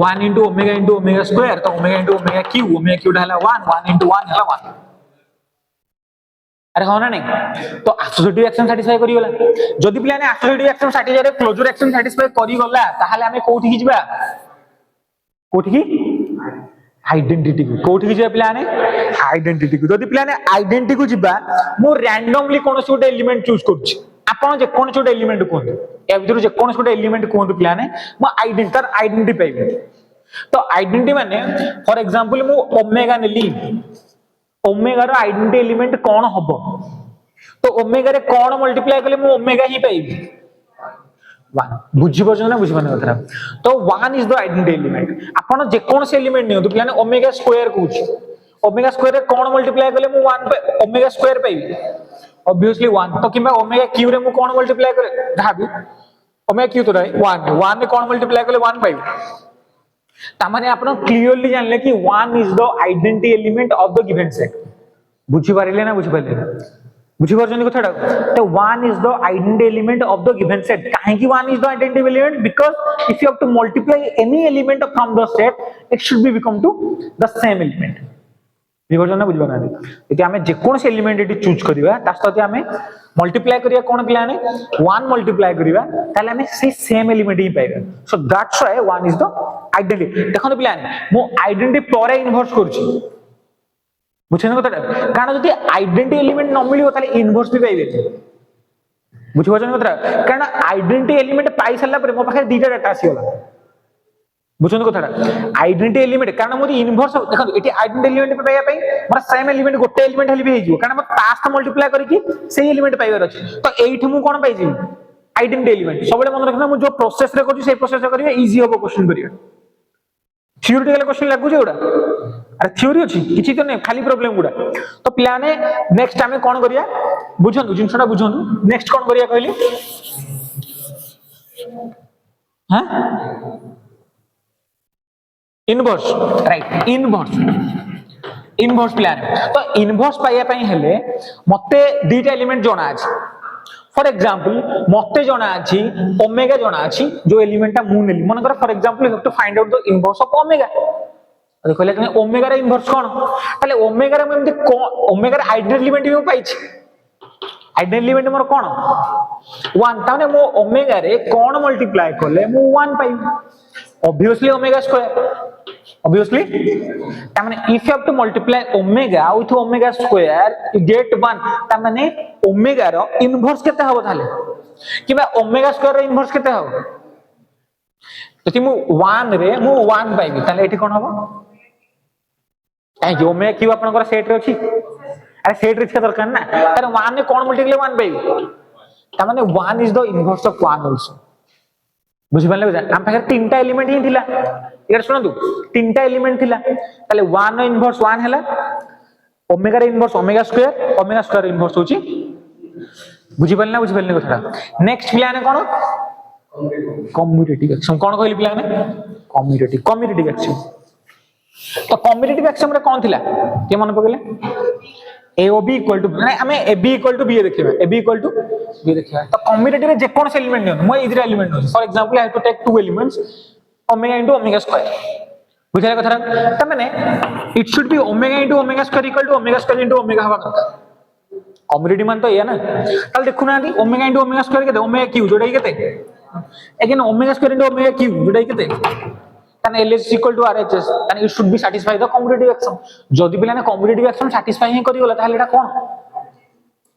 1 into ओमेगा स्क्वायर तो ओमेगा क्यू टा हला 1 into 1 हला 1 अरे होना नहीं तो एसोसिएटिव एक्शन सैटिस्फाई करी गला जदि पिलाने एसोसिएटिव एक्शन सैटिस्फाई रे क्लोजर एक्शन सैटिस्फाई करी गला ताहाले हमें कोठी की जिबा कोठी की आइडेंटिटी को कोठी की जिबा पिलाने आइडेंटिटी को जदि पिलाने आइडेंटिटी को जिबा मो रैंडमली कोन से एलिमेंट चूज करछि आपण जे कोन से एलिमेंट कोन ए भीतर जे कोन से एलिमेंट कोन पिलाने मो आइडेंटिटी पाइबे तो आइडेंटिटी माने फॉर एग्जांपल मो ओमेगा नेली ओमेगा रो आइडेंटिटी एलिमेंट कोन हबो तो ओमेगा रे कोन मल्टीप्लाई करले मु ओमेगा ही पाइबी 1 बुझी परछ ना बुझी माने कथा तो 1 इज द आइडेंटिटी एलिमेंट आपण जे कोन से एलिमेंट नियो तो पिलाने ओमेगा स्क्वायर कहूची ओमेगा स्क्वायर रे कोन मल्टीप्लाई करले मु 1 पे ओमेगा स्क्वायर पाइबी ऑब्वियसली 1 तो किबा ओमेगा क्यू रे मु कोन मल्टीप्लाई करे धाबी ओमेगा क्यू तो रे 1 रे कोन मल्टीप्लाई करले 1 पाइबी तामाने आपण क्लियरली जानले कि 1 is the identity element of the given set बुझी पारिले ना बुझी पारिले बुझी पारछन कथाटा तो 1 is the identity element of the given set काहे कि 1 is the identity element because if you have to multiply any element from the set it should be become to the same element बुझिपारछन ना बुझिपारना यदि हमें जे कोन से element eighty choose करबा ता सते हमें मल्टीप्लाई करिया कोन प्लान 1 मल्टीप्लाई करबा ताले हमें से सेम एलिमेंट ही पाइबा so that's why 1 is the identity देखो प्लान मो आइडेंटिटी पर इन्वर्स करछि बुझछन कथाटा कारण जदि आइडेंटिटी एलिमेंट न मिलियो ताले इन्वर्स भी पाइबे बुझिपारछन कथाटा कारण आइडेंटिटी एलिमेंट पाइ सल्ला पर मो पाखे दीटा डाटा आसीगला बुझछन कथाटा आइडेंटिटी एलिमेंट कारण मोदी इन्वर्स देखो एटी आइडेंटिटी एलिमेंट पे पाइया पई मोर सेम एलिमेंट गोटे एलिमेंट हली भी हेजियो कारण म पास्ट मल्टीप्लाई करके से एलिमेंट पाइबार अछि तो एठी मु कोन पाइ जी आइडेंटिटी एलिमेंट सबले मन रखना मु जो प्रोसेस रे करछि से प्रोसेस रे करिवे इजी होबो क्वेश्चन करिवे थियोरेटिकल क्वेश्चन लागु जे ओडा अरे थ्योरी अछि किछि तो नै खाली प्रॉब्लम गुडा तो प्लाने नेक्स्ट हमें कोन करिया बुझंतु जिंसटा बुझंतु नेक्स्ट कोन करिया कहली हां इनवर्स राइट इनवर्स प्लान तो इनवर्स पाइया पई हेले मते दीटा एलिमेंट जणा अछि फॉर एग्जांपल मते जणा अछि ओमेगा जणा अछि जो एलिमेंटटा मु नेली मन कर for example you have to find out the inverse of omega देखो ले ओमेगा रे इनवर्स कोन ताले ओमेगा रे हम ओमेगा रे आइडेंटिटी एलिमेंट भी पाइछि आइडेंटिटी एलिमेंट मोर कोन 1 ताने मो ओमेगा रे कोन मल्टीप्लाई करले मु 1 पाइ obviously omega square obviously ta mane if you have to multiply omega with omega square you get 1 ta mane omega ro inverse kete habo thale kiba omega square ro inverse kete habo जति मु 1 रे मु 1 पाइबी ताले एठी कोन हबो ए जो omega cube आपन को सेट रे अछि अरे सेट रे छ दरकार ना अरे 1 ने कोन मल्टीप्लाई 1 पाइबी ता माने 1 is the inverse of 1 also बुझि पाले हम पाखे तीनटा एलिमेंट ही थिला इधर सुनंतु तीनटा एलिमेंट थिला ताले 1 नो इनवर्स 1 हैला ओमेगा रे इनवर्स ओमेगा स्क्वायर इनवर्स होची बुझि पाले कथरा नेक्स्ट प्लान कोन कम्यूटेटिव एक्शन कोन कहली प्लान कम्यूटेटिव एक्शन तो कम्यूटेटिव एक्शन रे कोन थिला के मन पकले AOB इक्वल टू नहीं हमें AB इक्वल टू B देखिबा AB इक्वल टू B देखिबा तो कम्यूटेटिव रे जे कोन से एलिमेंट न मैं इधर एलिमेंट न for example I have to take two elements omega into omega square बुझाले कथरा त माने it should be omega into omega square equal to omega square into omega हवा दरकार कम्यूटेटिव मान तो या ना ताल देखु ना the omega into omega square केते ओमेगा क्यू जोड़ाई केते again omega square into omega cube जोड़ाई केते then LH is equal to RHS then it should be satisfy the commutative axiom जदि पिलाने commutative axiom satisfy ही करी गला ताले एटा कोन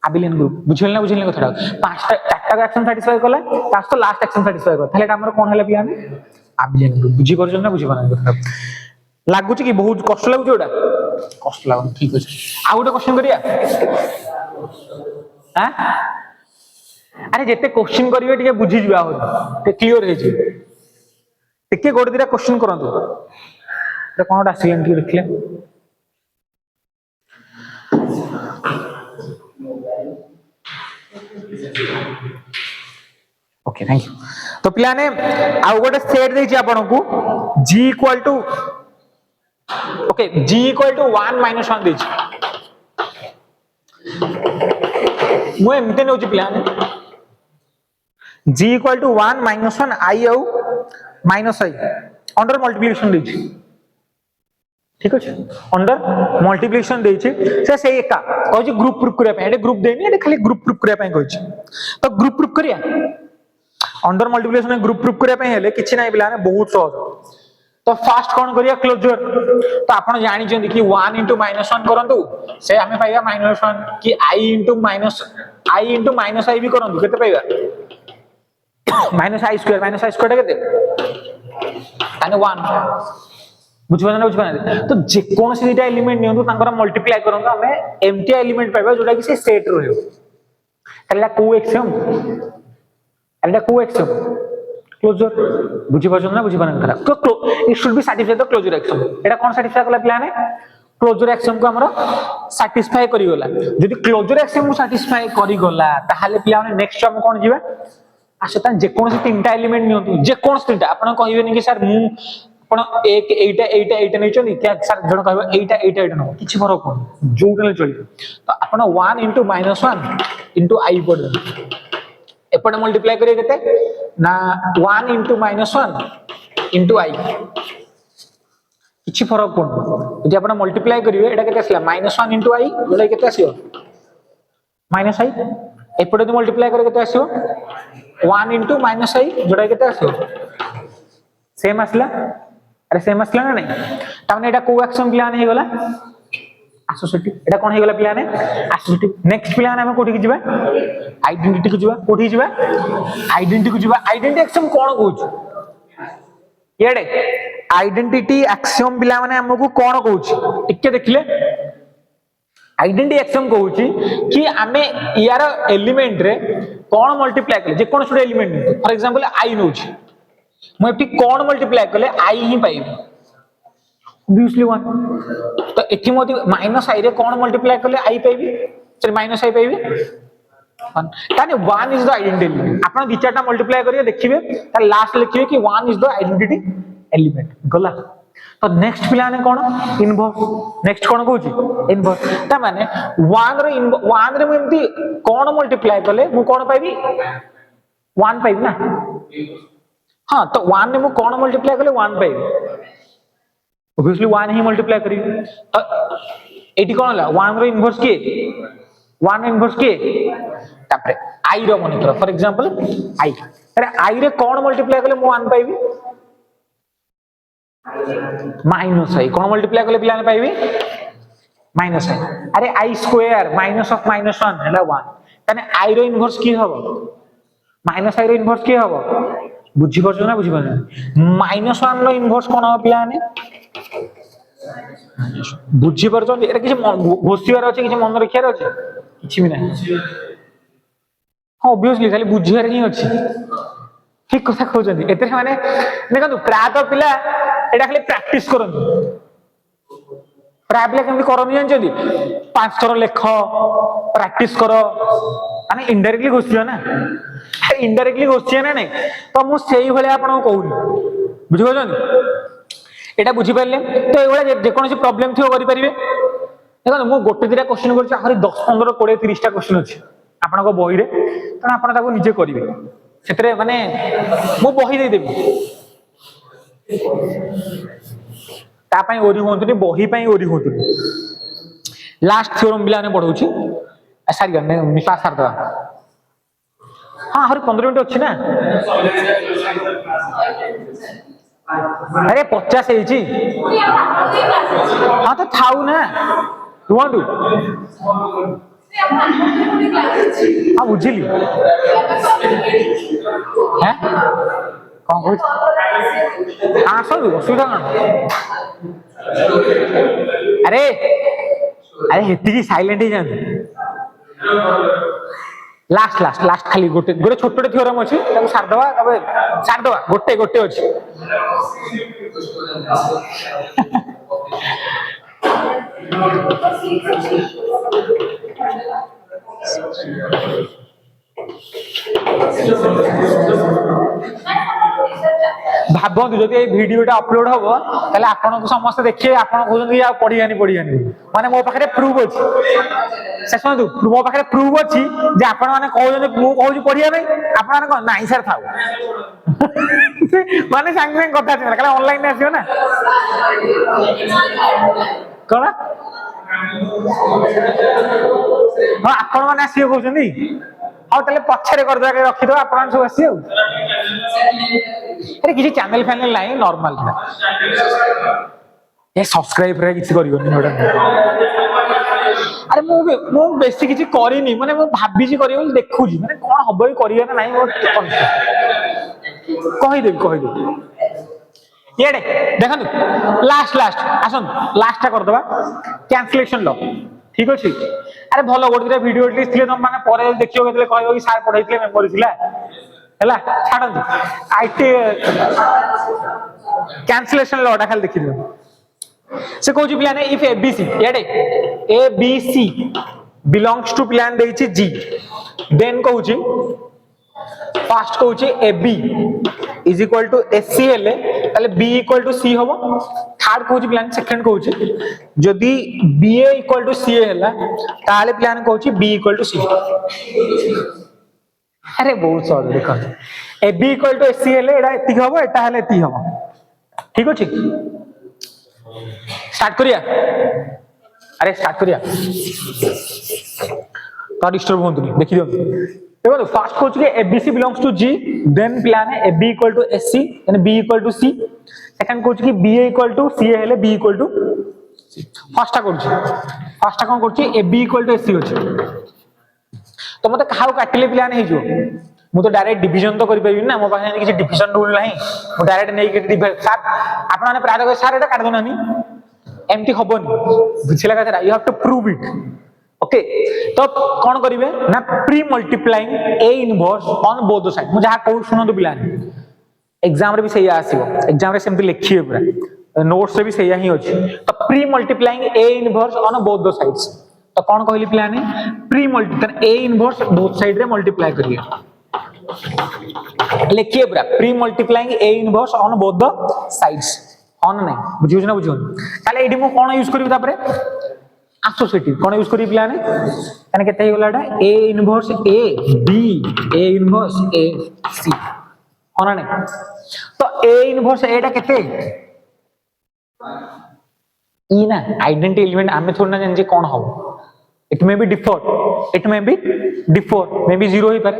अबिलियन ग्रुप बुझिलना कथाटा पांचटा चारटा एक्शन satisfy कला तास तो लास्ट एक्शन satisfy कर ताले एटा हमर कोन हला पिलाने अबिलियन ग्रुप बुझि परछन ना बुझि पाना कथाटा लागु छी कि बहुत कष्ट लागु छी ओटा कष्ट लागु ठीक अछि आ गोटे क्वेश्चन करिया हां अरे जेते क्वेश्चन करिवे ଟିକେ बुझि जिबा हो ते क्लियर हे छी टिके गोड दिरा क्वेश्चन करंतु रे कोनटा आसीलेन की देखले ओके थैंक यू तो पिलाने आ गोटे सेट देछि आपन को g equal to okay g equal to 1 - 1 देछि मो एमते नउछि पिलाने g इक्वल टू 1 - 1 i आउ माइनस आई अंडर मल्टीप्लिकेशन देछि ठीक अछि अंडर मल्टीप्लिकेशन देछि से एका कहै छै ग्रुप प्रूफ करिया पे एटे ग्रुप देनी एटे खाली ग्रुप प्रूफ करिया पे कहै छै तो ग्रुप प्रूफ करिया अंडर मल्टीप्लिकेशन ग्रुप प्रूफ करिया पे हेले किछि नै बिलाने बहुत सहज तो फास्ट कोन करिया क्लोजर तो आपण जानि छन कि 1 * -1 करंतु से हमें पाइबा -1 कि i * -i भी करंतु केते पाइबा -i स्क्वायर केते ताने 1 बुझबना तो जे कोन से दीटा एलिमेंट नियंतु तांकर मल्टीप्लाई करंतु हमें एम्प्टी एलिमेंट पाइबा जोटा कि से सेट रहयो एला को एक्सियम क्लोजर बुझिपारछन ना तो it should be satisfy the closure axiom एटा कोन सैटिस्फाई कला प्लान क्लोजर एक्सियम को हमरो सैटिस्फाई करी गला जदि क्लोजर एक्सियम को सैटिस्फाई करी गला ताहाले प्लान नेक्स्ट हम कोन जीवा आसे ता जे कोन से तीनटा एलिमेंट नियंतु जे कोन से तीनटा आपण कहिबेनी कि सर मु आपण एक एटा एटा एटा नै चली क्या सर जण कहबो एटा एटा एटा न किछि फरक कोन जोटले चली तो आपण 1 * -1 * i पड़ एपटे मल्टीप्लाई करिए केते ना 1 * -1 * i किछि फरक कोन यदि आपण मल्टीप्लाई करिवे एटा केते आसला -1 * i जोडा केते आसीयो -i एपटे तो मल्टीप्लाई करे केते आसीयो 1 * -i जोडा केते आसीयो सेम आसला अरे सेम आसला ना नहीं ताने एटा को एक्शन प्लान हे गला एसोसिएटिव एटा कोन हे गला प्लान एसोसिएटिव नेक्स्ट प्लान हम कोठी जिबा आइडेंटिटी को जिबा कोठी जिबा आइडेंटिटी को जिबा आइडेंटिटी एक्शन कोन कहूछ येडे आइडेंटिटी एक्सियम पिला माने हमकु कोन कहूछ टिके देखले आइडेंटिटी एक्सियम कहूछ कि आमे यार एलिमेंट रे कोन मल्टीप्लाई करे जे कोन छोटे एलिमेंट फॉर एग्जांपल आई नोछ मैं एटी कोन मल्टीप्लाई करले आई ही पाइबे ऑब्वियसली 1 तो एठी मोदी -i रे कोन मल्टीप्लाई करले आई पाइबे सॉरी -i पाइबे 1 ताने 1 इज द आइडेंटिटी आपण दि चारटा मल्टीप्लाई करिए देखिबे त लास्ट लिखिबे कि 1 इज द आइडेंटिटी एलिमेंट गला तो नेक्स्ट प्लान कोन इनवर्स नेक्स्ट कोन कहूची इनवर्स ता माने 1 रे मैं एमती कोन मल्टीप्लाई करले मु कोन पाइबी 1 पाइबी ना हाँ तो 1 ने मु कोन मल्टीप्लाई करले 1 पाइबी ऑब्वियसली 1 ही मल्टीप्लाई करी एटी कोन ला 1 रो इनवर्स के 1 इनवर्स के तापरे i रो मन कर फॉर एग्जांपल i अरे i रे कोन मल्टीप्लाई करले मु 1 पाइबी -i कोन मल्टीप्लाई करले पिलाने पाइबी -i अरे i स्क्वायर -(-1) हैला 1 तने i रो इनवर्स की हबो -i रो इनवर्स की हबो बुझी परछो ना बुझी परछो -1 रो इनवर्स कोन हो पिलाने बुझी परछो एटा किछि घोषिवार अछि किछि मन रखियार अछि किछि भी नै हां ऑब्वियसली खाली बुझियार ही अछि ठीक कथा कहउछन्ती एते माने देखंतु प्रात पिला एटा खाली प्रैक्टिस करन प्राय पिला केमि करन जानछन्ती 5 थर लेख प्रैक्टिस करो माने इनडायरेक्टली घोषियो ना इनडायरेक्टली घोषियो ना नै तो मु सेही भले आपन कहूनी बुझि गजन एटा बुझी परले तो एवला जे कोनोसी प्रॉब्लम थियो करि परिबे देखो मु गोटे दिरा क्वेश्चन करछि आखरी 10 15 20 30 टा क्वेश्चन अछि आपन को बही रे त आपन ताको निजे करिवे सेतरे माने मु बही दे देबी ता पई ओरी होंतनी बही पई ओरी होंतनी लास्ट थ्योरम बिलाने पढौछि सारी गने निपा सार दवा हां हर 15 मिनिट अछि ना अरे 50 हेछि हां तो थाउ ना रुआंडू हां बुझिली हैं कोन कहू हां सब असुविधा ना अरे अरे हेती साइलेंट ही जान लास्ट लास्ट लास्ट खाली गोटे गोटे छोटे थ्योरम अछि ताको सार दवा तबे सार दवा गोटे गोटे अछि भाबंतु जदि ए वीडियोटा अपलोड होबो ताले आपन को समस्त देखिए आपन कहउछन या पढियानी माने मो पाखरे प्रूफ अछि से सुनतु मो पाखरे प्रूफ अछि जे आपन माने कहउछन मु कहउछि पढिया नै आपन माने कोन नाही सर थाउ माने संग संग कथा छै काला ऑनलाइन आसीयो ना कोन हां आपन माने आसीयो कहउछन हां ताले पछरे कर दे रखि दो आपन सब आसीयो अरे किसी चैनल फैनल नहीं नॉर्मल ये सब्सक्राइब रे किसी करियो नि ओडा अरे मु बेसी किसी करिनी माने मु भाबी जी करियो देखु जी माने कोन हबो करियो ना नहीं कहि दे येडे देखन लास्ट लास्ट आसन लास्ट कर दबा कैंसलेशन लो ठीक अछि अरे भलो गोटे वीडियो एटलीस्ट थिले माने परे देखियो केतले कहबो कि सर पढाइथिले मेमोरी थिला हला छाडन आईटी कैंसलेशन लॉटा खाली देखि दियो से कहू प्लान इफ एबीसी याडे एबीसी बिलोंग्स टू प्लान देछि जी देन कहू फास्ट कहूची AB is equal to AC हेले ताले B इक्वल टू C होबो थर्ड कहूची प्लान सेकंड कहूची जदी BA इक्वल टू CA हैला ताले प्लान कहूची B इक्वल टू C अरे बहुत सॉरी देखो AB इक्वल टू AC हेले एडा एति होबो एटा हेले एति होबो ठीक अछि स्टार्ट करिया अरे स्टार्ट करिया तो डिस्टर्ब होंतु नहीं देखि दियो देखो फर्स्ट कहूची कि ABC belongs to G then प्लान है AB इक्वल टू SC यानी B equal to C second कहूची कि BA इक्वल टू CA हेले B equal to C first कोन करची AB इक्वल टू SC होची तो मते काहाउ काटिले प्लान हे जो मु तो डायरेक्ट डिवीजन तो करि परिबि ना मो पाखे किछि डिवीजन रूल नाही मु डायरेक्ट नै कि डिवीजन सर आपण माने प्राय को सर एटा काट दोनानी एम्ति होबोनी बुझिला कथा you have to prove it okay तो कौन करिवे ना premultiplying A inverse on both the side मु जहा कहू सुनो तो प्लान एग्जाम रे भी सही आसीबो एग्जाम रे सेमति लिखिए पूरा नोट्स रे भी सही ही होची तो pre multiplying A inverse on both the sides तो कौन कहली plan pre multiplying A inverse both side रे मल्टीप्लाई करिए लिखिए पूरा pre multiplying A inverse on both the sides on नहीं बुझियो ना बुझियो ताले एडी मु कोन यूज करियो तापरे एसोसिएटिव कोन यूज करी प्लान यानी केते होलाडा A inverse A B A inverse A C होना नहीं तो A इनवर्स एटा केते ई ना आइडेंटिटी एलिमेंट हमें थोड़ा ना जान जे कोन हो it may be differ may be 0 ही पारे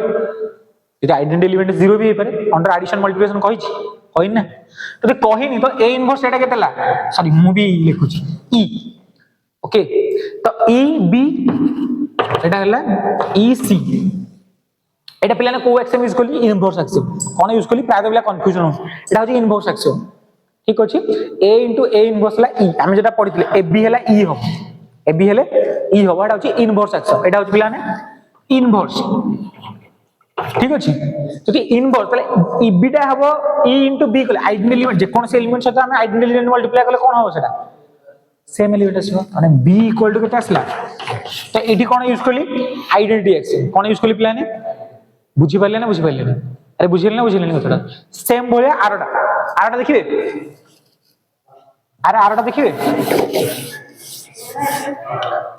इटा आइडेंटिटी एलिमेंट 0 भी ही पारे अंडर एडिशन मल्टीप्लिकेशन कहि छी कहि ना तो कहि नहीं तो A इनवर्स एटा केतेला सॉरी मु भी लिखुची ई ओके तो EB एटा हला EC एटा पिलाने को एक्सियम यूज करली इनवर्स एक्सियम कोन यूज करली प्राय पिला कंफ्यूजन हो एटा होची इनवर्स एक्सियम ठीक अछि A * A इनवर्स ला E हम जेटा पढितले AB हला E हो AB हले E हो एटा होची इनवर्स एक्सियम एटा होची पिलाने इनवर्स ठीक अछि जति इनवर्स तले EB टा हबो E * B कले आइडेंटिटी एलिमेंट जे कोन से एलिमेंट सता हम आइडेंटिटी एलिमेंट मल्टीप्लाई करले कोन हो सेटा सेम एलिमेंट आसबो माने B इक्वल टू केते आसला तो एठी कोन यूज करली आइडेंटिटी एक्सियम कोन यूज करली प्लान बुझी पारले ना अरे बुझिले ना कथटा सेम भलिया आरटा देखिबे अरे आरटा देखिबे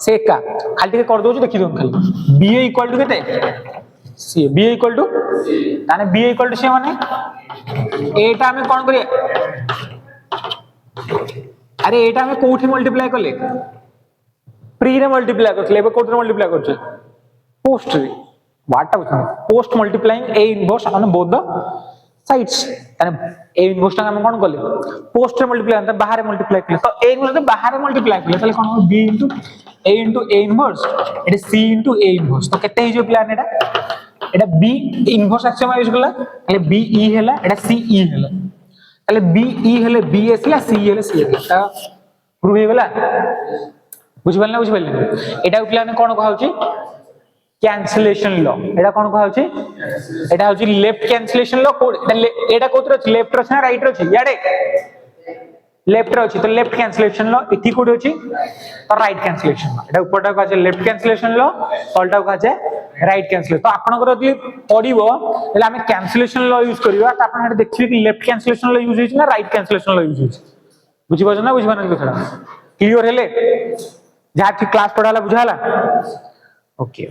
से का खाली टिके कर दोछु देखि दोन खाली BA इक्वल टू केते C BA इक्वल टू ताने BA इक्वल टू C माने एटा हमें कोन करिया अरे एटा हमें कोठी मल्टीप्लाई करले प्री रे मल्टीप्लाई करले एबे कोठी मल्टीप्लाई करछ पोस्ट रे what R post multiplying A inverse on both the sides ताने A इनवर्स ता हम कोन करले पोस्ट रे मल्टीप्लाई अंत बाहर मल्टीप्लाई करले तो A इनवर्स बाहर मल्टीप्लाई करले ताले कोन हो B * A inverse Etah C * A inverse तो केते हिजो प्लान एटा B इनवर्स एक्सियम यूज करला ताले B E हैला एटा C E हैला ताले B E हेले B एसला C हेले C एटा प्रूव हे गेला बुझिबलना एटा प्लान कोन कहउची कैंसिलेशन लॉ एटा कोन कहउची एटा होची लेफ्ट कैंसिलेशन लॉ कोड एटा कोतर अछि लेफ्ट रछि ना राइट रछि याडे लेफ्ट रछि तो लेफ्ट कैंसिलेशन लॉ इथि कोड अछि तो राइट कैंसिलेशन लॉ एटा ऊपरटा का छै लेफ्ट कैंसिलेशन लॉ तलटा का छै राइट कैंसिलेशन तो आपन को यदि पडिबो एला हम कैंसिलेशन लॉ यूज करिवा त आपन हेटे देखिबे कि लेफ्ट कैंसिलेशन लॉ यूज होइछ ना राइट कैंसिलेशन लॉ यूज होइछ बुझि बजना कथरा क्लियर हेले जहा कि क्लास पढाला बुझाला ओके